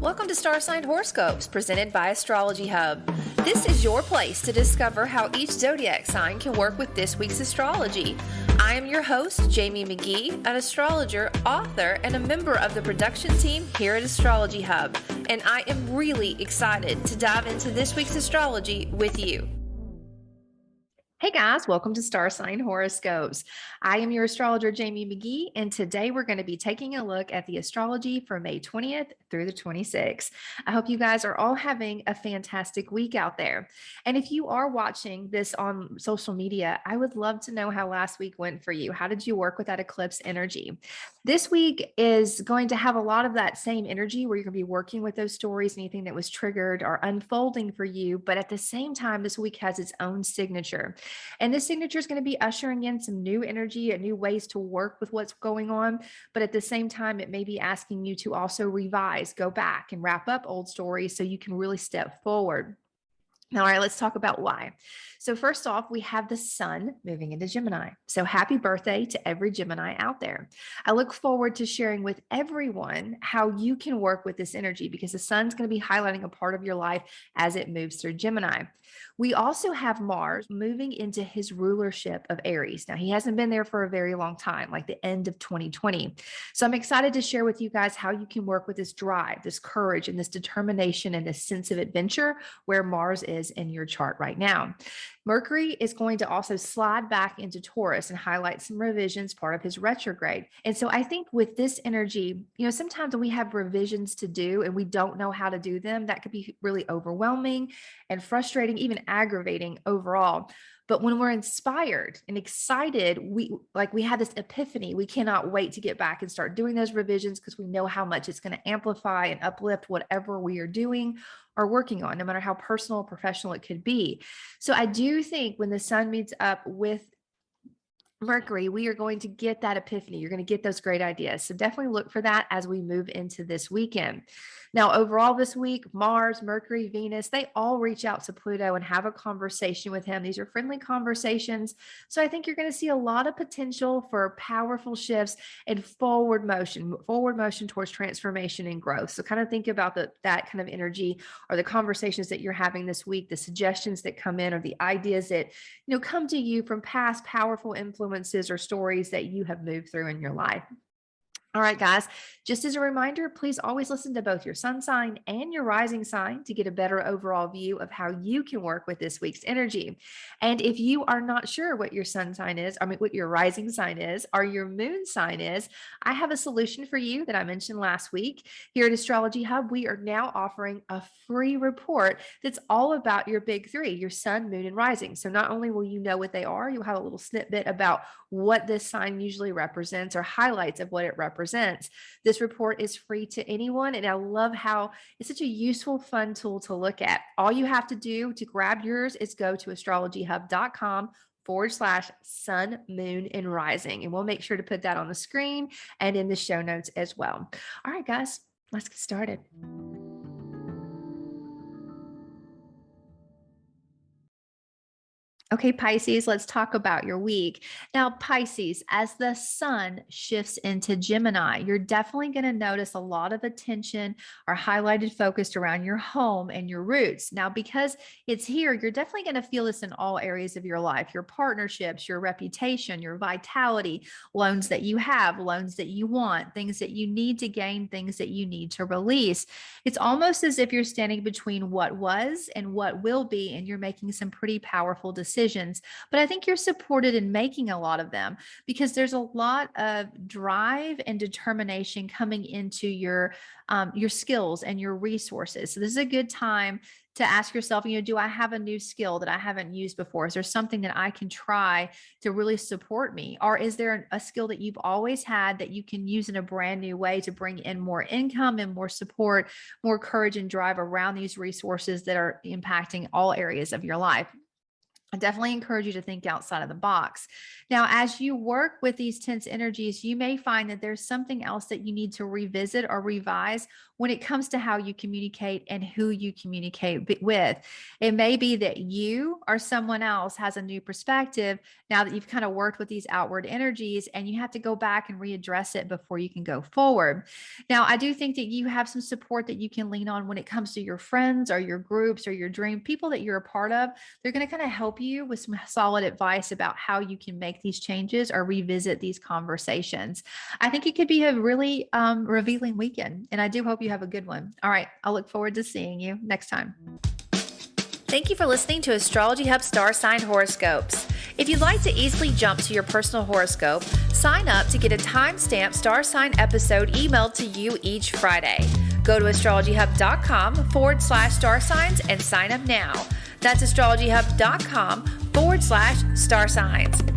Welcome to Star Sign Horoscopes, presented by Astrology Hub. This is your place to discover how each zodiac sign can work with this week's astrology. I am your host, Jamie McGee, an astrologer, author, and a member of the production team here at Astrology Hub, and I am really excited to dive into this week's astrology with you. Hey guys, welcome to Star Sign Horoscopes. I am your astrologer, Jamie McGee, and today we're going to be taking a look at the astrology for May 20th through the 26th. I hope you guys are all having a fantastic week out there. And if you are watching this on social media, I would love to know how last week went for you. How did you work with that eclipse energy? This week is going to have a lot of that same energy where you're going to be working with those stories, anything that was triggered or unfolding for you. But at the same time, this week has its own signature. And this signature is going to be ushering in some new energy and new ways to work with what's going on. But at the same time, it may be asking you to also revise, go back and wrap up old stories so you can really step forward. All right, let's talk about why. So first off, we have the sun moving into Gemini. So happy birthday to every Gemini out there. I look forward to sharing with everyone how you can work with this energy because the sun's going to be highlighting a part of your life as it moves through Gemini. We also have Mars moving into his rulership of Aries. Now, he hasn't been there for a very long time, like the end of 2020. So I'm excited to share with you guys how you can work with this drive, this courage, and this determination and this sense of adventure where Mars is in your chart right now. Mercury is going to also slide back into Taurus and highlight some revisions, part of his retrograde. And so I think with this energy, sometimes when we have revisions to do and we don't know how to do them, that could be really overwhelming and frustrating, even aggravating overall. But when we're inspired and excited, we have this epiphany. We cannot wait to get back and start doing those revisions because we know how much it's going to amplify and uplift whatever we are doing or working on, no matter how personal or professional it could be. So I do think when the sun meets up with Mercury, we are going to get that epiphany. You're going to get those great ideas. So definitely look for that as we move into this weekend. Now, overall this week, Mars, Mercury, Venus, they all reach out to Pluto and have a conversation with him. These are friendly conversations. So I think you're going to see a lot of potential for powerful shifts and forward motion towards transformation and growth. So kind of think about that kind of energy or the conversations that you're having this week, the suggestions that come in or the ideas that, come to you from past powerful influences or stories that you have moved through in your life. All right, guys, just as a reminder, please always listen to both your sun sign and your rising sign to get a better overall view of how you can work with this week's energy. And if you are not sure what your sun sign is, what your rising sign is, or your moon sign is, I have a solution for you that I mentioned last week. Here at Astrology Hub, we are now offering a free report that's all about your big three, your sun, moon, and rising. So not only will you know what they are, you'll have a little snippet about what this sign usually represents or highlights of what it represents. This report is free to anyone, and I love how it's such a useful, fun tool to look at. All you have to do to grab yours is go to astrologyhub.com/sun, moon, and rising. And we'll make sure to put that on the screen and in the show notes as well. All right, guys, let's get started. Okay, Pisces, let's talk about your week. Now, Pisces, as the sun shifts into Gemini, you're definitely going to notice a lot of attention or highlighted focused around your home and your roots. Now, because it's here, you're definitely going to feel this in all areas of your life, your partnerships, your reputation, your vitality, loans that you have, loans that you want, things that you need to gain, things that you need to release. It's almost as if you're standing between what was and what will be, and you're making some pretty powerful decisions. But I think you're supported in making a lot of them because there's a lot of drive and determination coming into your skills and your resources. So this is a good time to ask yourself, do I have a new skill that I haven't used before? Is there something that I can try to really support me? Or is there a skill that you've always had that you can use in a brand new way to bring in more income and more support, more courage and drive around these resources that are impacting all areas of your life? I definitely encourage you to think outside of the box. Now, as you work with these tense energies, you may find that there's something else that you need to revisit or revise when it comes to how you communicate and who you communicate with. It may be that you or someone else has a new perspective now that you've kind of worked with these outward energies, and you have to go back and readdress it before you can go forward. Now, I do think that you have some support that you can lean on when it comes to your friends or your groups or your dream people that you're a part of. They're going to kind of help you with some solid advice about how you can make these changes or revisit these conversations. I think it could be a really revealing weekend, and I do hope you have a good one. All right. I'll look forward to seeing you next time. Thank you for listening to Astrology Hub Star Sign Horoscopes. If you'd like to easily jump to your personal horoscope, sign up to get a timestamped star sign episode emailed to you each Friday. Go to astrologyhub.com/star signs and sign up now. That's astrologyhub.com/star signs.